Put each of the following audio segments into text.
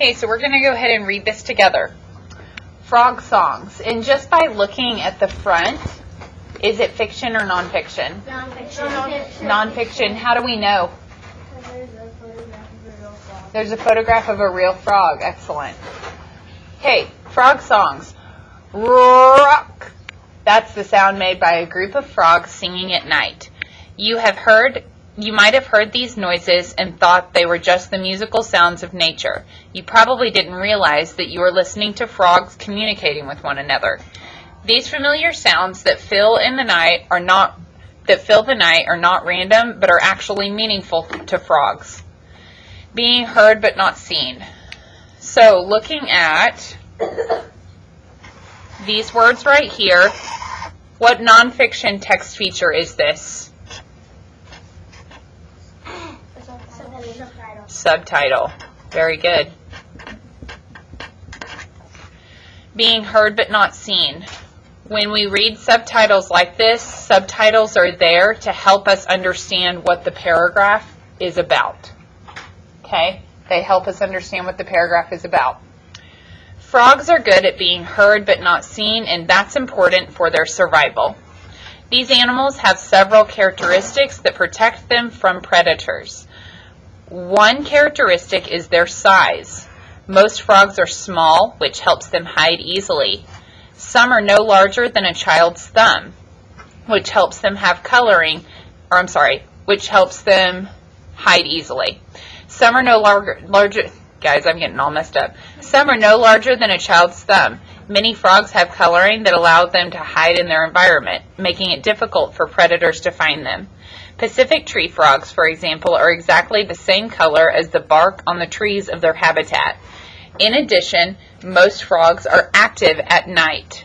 Okay, so we're going to go ahead and read this together. Frog songs. And just by looking at the front, is it fiction or nonfiction? Nonfiction. Nonfiction. How do we know? There's a photograph of a real frog. Excellent. Okay, frog songs. Rock. That's the sound made by a group of frogs singing at night. You might have heard these noises and thought they were just the musical sounds of nature. You probably didn't realize that you were listening to frogs communicating with one another. These familiar sounds that fill the night are not random, but are actually meaningful to frogs. Being heard but not seen. So, looking at these words right here, what nonfiction text feature is this? Subtitle. Very good. Being heard but not seen. When we read subtitles like this, subtitles are there to help us understand what the paragraph is about. Okay? They help us understand what the paragraph is about. Frogs are good at being heard but not seen, and that's important for their survival. These animals have several characteristics that protect them from predators. One characteristic is their size. Most frogs are small, which helps them hide easily. Some are no larger than a child's thumb, which helps them which helps them hide easily. Some are no larger, guys, I'm getting all messed up. Some are no larger than a child's thumb. Many frogs have coloring that allow them to hide in their environment, making it difficult for predators to find them. Pacific tree frogs, for example, are exactly the same color as the bark on the trees of their habitat. In addition, most frogs are active at night.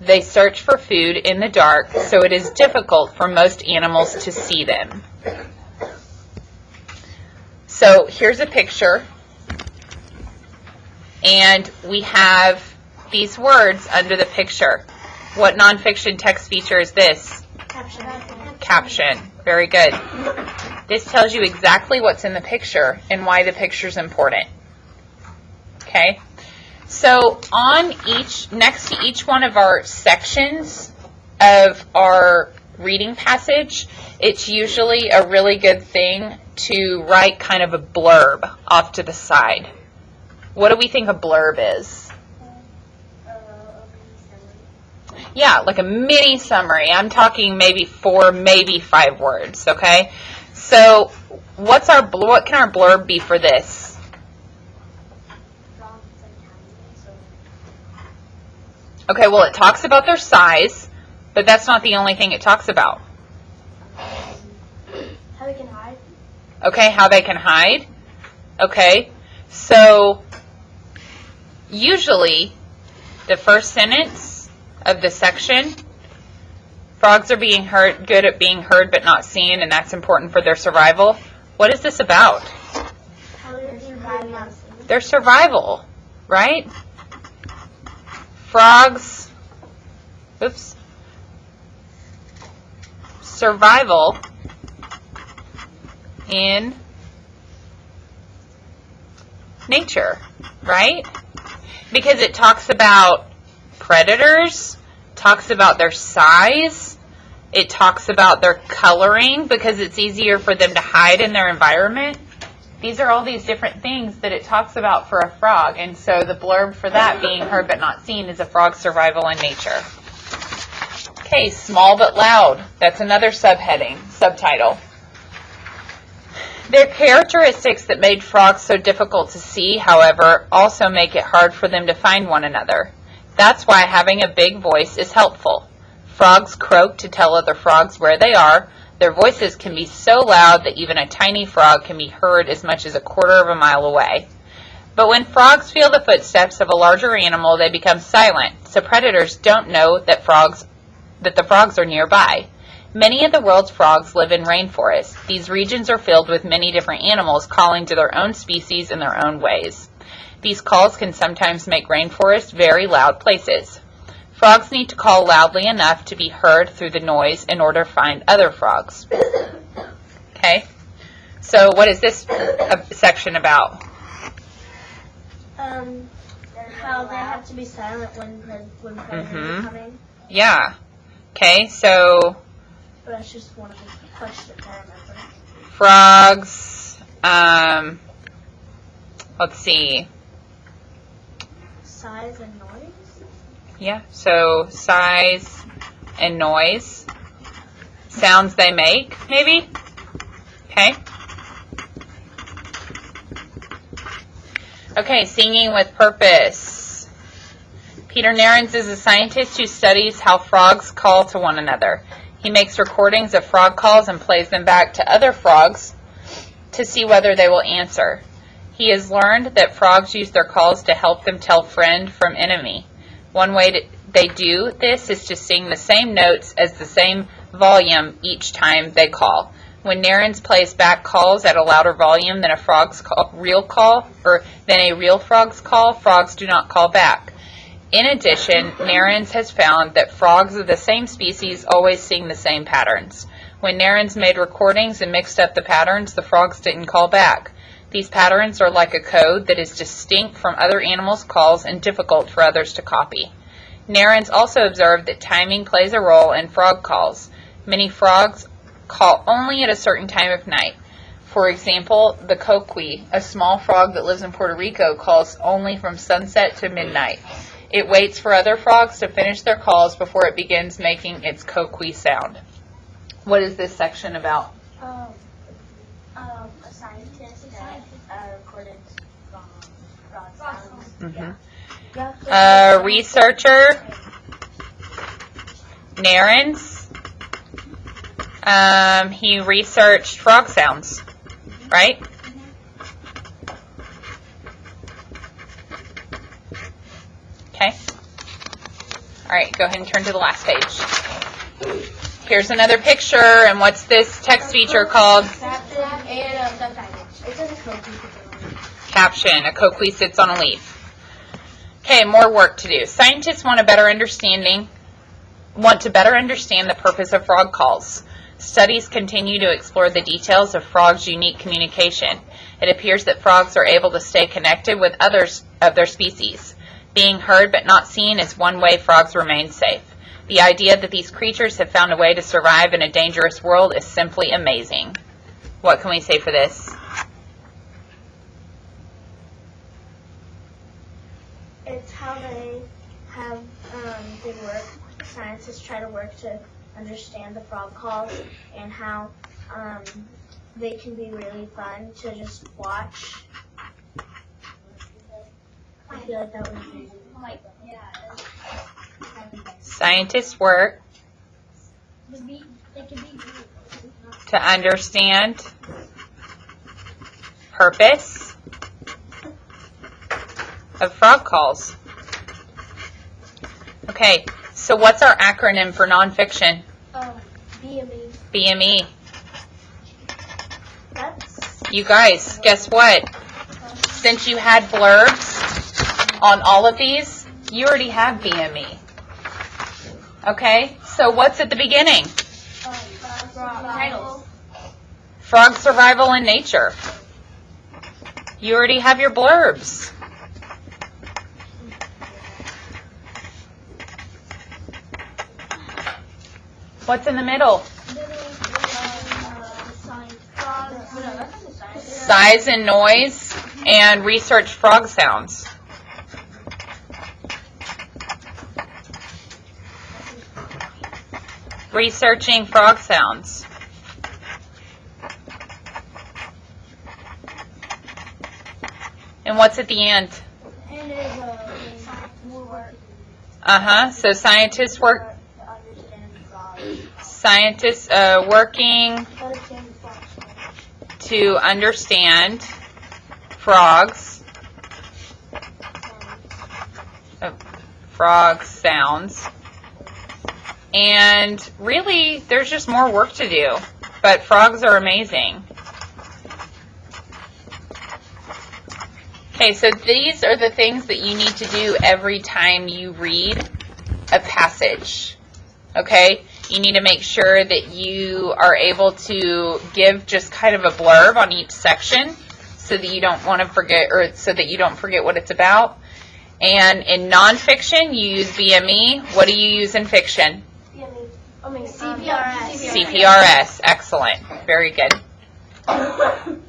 They search for food in the dark, so it is difficult for most animals to see them. So here's a picture, and we have these words under the picture. What nonfiction text feature is this? Caption. Caption. Very good. This tells you exactly what's in the picture and why the picture is important. Okay? So next to each one of our sections of our reading passage, it's usually a really good thing to write kind of a blurb off to the side. What do we think a blurb is? Yeah, like a mini summary. I'm talking maybe 4, maybe 5 words, okay? So what can our blurb be for this? Okay, well, it talks about their size, but that's not the only thing it talks about. How they can hide. Okay, how they can hide. Okay, so usually the first sentence of the section, frogs are good at being heard but not seen, and that's important for their survival. What is this about? Their survival, right? Frogs, survival in nature, right? Because it talks about predators, talks about their size, it talks about their coloring because it's easier for them to hide in their environment. These are all these different things that it talks about for a frog, and so the blurb for that, being heard but not seen, is a frog's survival in nature. Okay, small but loud. That's another subtitle. Their characteristics that made frogs so difficult to see, however, also make it hard for them to find one another. That's why having a big voice is helpful. Frogs croak to tell other frogs where they are. Their voices can be so loud that even a tiny frog can be heard as much as a quarter of a mile away. But when frogs feel the footsteps of a larger animal, they become silent, so predators don't know that the frogs are nearby. Many of the world's frogs live in rainforests. These regions are filled with many different animals calling to their own species in their own ways. These calls can sometimes make rainforests very loud places. Frogs need to call loudly enough to be heard through the noise in order to find other frogs. Okay, so what is this section about? How they have to be silent when predators are coming. Yeah. Okay, so But that's just one of the questions I remember. frogs, let's see. Size and noise? Yeah, so size and noise. Sounds they make, maybe? Okay. Okay, singing with purpose. Peter Narens is a scientist who studies how frogs call to one another. He makes recordings of frog calls and plays them back to other frogs to see whether they will answer. He has learned that frogs use their calls to help them tell friend from enemy. One way they do this is to sing the same notes as the same volume each time they call. When Narens plays back calls at a louder volume than a real frog's call, frogs do not call back. In addition, Narens has found that frogs of the same species always sing the same patterns. When Narens made recordings and mixed up the patterns, the frogs didn't call back. These patterns are like a code that is distinct from other animals' calls and difficult for others to copy. Narens also observed that timing plays a role in frog calls. Many frogs call only at a certain time of night. For example, the coqui, a small frog that lives in Puerto Rico, calls only from sunset to midnight. It waits for other frogs to finish their calls before it begins making its coqui sound. What is this section about? A scientist that recorded frog sounds. Researcher, Narens. He researched frog sounds, right? Okay. All right, go ahead and turn to the last page. Here's another picture, and what's this text feature called? Caption. A coqui sits on a leaf. Okay, more work to do. Scientists want to better understand the purpose of frog calls. Studies continue to explore the details of frogs' unique communication. It appears that frogs are able to stay connected with others of their species. Being heard but not seen is one way frogs remain safe. The idea that these creatures have found a way to survive in a dangerous world is simply amazing. What can we say for this? It's how they have they work. Scientists try to work to understand the frog calls and how they can be really fun to just watch. I feel like that was amazing. Scientists work to understand purpose of frog calls. Okay, so what's our acronym for nonfiction? BME. BME. That's You guys, guess what? Since you had blurbs on all of these, you already have BME. Okay, so what's at the beginning? titles. Frog survival in nature. You already have your blurbs. What's in the middle? Size and noise and research frog sounds. Researching frog sounds. And what's at the end? And there's more work. So scientists work. To understand frogs. Scientists working to understand frogs. Frog sounds. And really, there's just more work to do. But frogs are amazing. Okay, so these are the things that you need to do every time you read a passage. Okay? You need to make sure that you are able to give just kind of a blurb on each section so that you don't want to forget, or so that you don't forget what it's about. And in nonfiction, you use BME. What do you use in fiction? CPRS. CPRS. Excellent. Very good.